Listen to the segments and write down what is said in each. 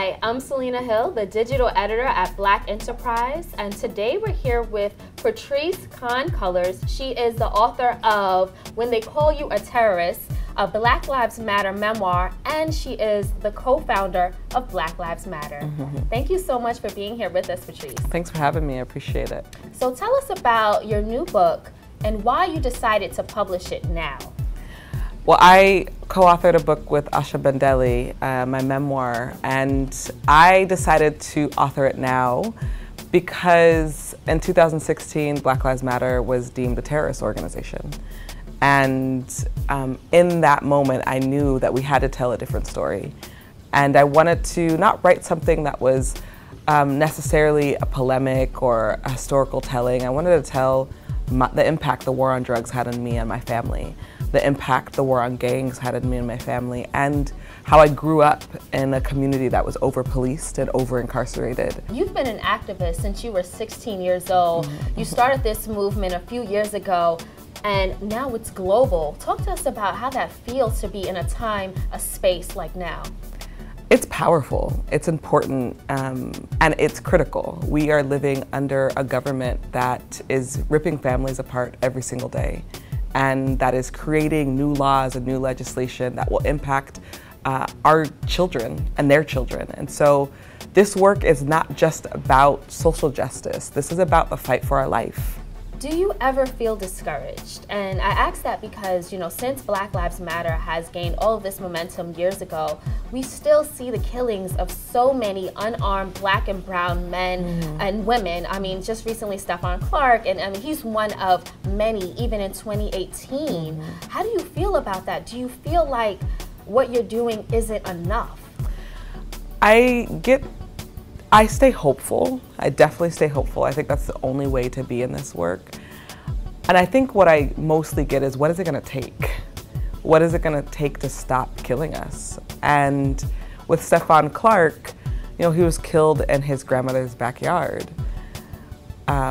Hi, I'm Selena Hill, the digital editor at Black Enterprise, and today we're here with Patrisse Cullors. She is the author of When They Call You a Terrorist, a Black Lives Matter memoir, and she is the co-founder of Black Lives Matter. Thank you so much for being here with us, Patrisse. Thanks for having me, I appreciate it. So tell us about your new book and why you decided to publish it now. Well, I co-authored a book with Asha Bandeli, my memoir, and I decided to author it now because in 2016, Black Lives Matter was deemed a terrorist organization. And in that moment, I knew that we had to tell a different story. And I wanted to not write something that was necessarily a polemic or a historical telling. I wanted to tell the impact the war on drugs had on me and my family, the impact the war on gangs had on me and my family, and how I grew up in a community that was over-policed and over-incarcerated. You've been an activist since you were 16 years old. You started this movement a few years ago, and now it's global. Talk to us about how that feels to be in a time, a space like now. It's powerful, it's important, and it's critical. We are living under a government that is ripping families apart every single day, and that is creating new laws and new legislation that will impact our children and their children. And so this work is not just about social justice. This is about the fight for our life. Do you ever feel discouraged? And I ask that because, you know, since Black Lives Matter has gained all of this momentum years ago, we still see the killings of so many unarmed Black and brown men and women. I mean, just recently Stephon Clark, and I mean, he's one of many, even in 2018. How do you feel about that? Do you feel like what you're doing isn't enough? I stay hopeful. I definitely stay hopeful. I think that's the only way to be in this work. And I think what I mostly get is, what is it gonna take? What is it gonna take to stop killing us? And with Stephon Clark, you know, he was killed in his grandmother's backyard.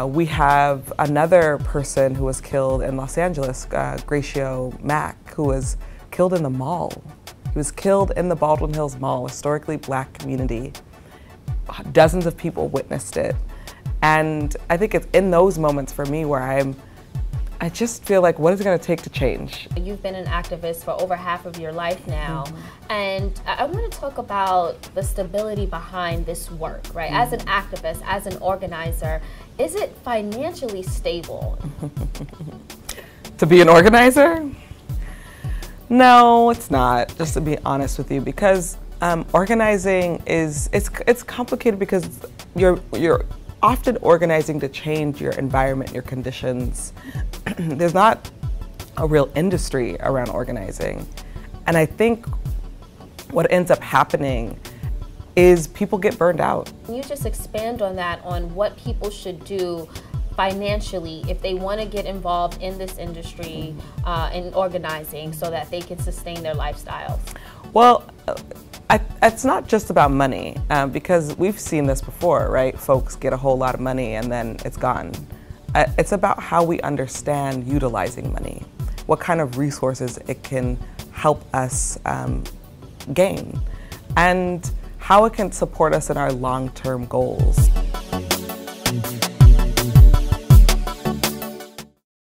We have another person who was killed in Los Angeles, Gracio Mack, who was killed in the mall. He was killed in the Baldwin Hills Mall, a historically Black community. Dozens of people witnessed it. And I think it's in those moments for me where I just feel like, what is it gonna take to change? You've been an activist for over half of your life now. And I wanna talk about the stability behind this work, right? As an activist, as an organizer, is it financially stable? To be an organizer? No, it's not, just to be honest with you, because organizing it's complicated because you're often organizing to change your environment, your conditions. There's not a real industry around organizing. And I think what ends up happening is people get burned out. Can you just expand on that, on what people should do financially if they want to get involved in this industry, in organizing, so that they can sustain their lifestyles? Well, it's not just about money, because we've seen this before, right? Folks get a whole lot of money and then it's gone. It's about how we understand utilizing money, what kind of resources it can help us gain, and how it can support us in our long-term goals.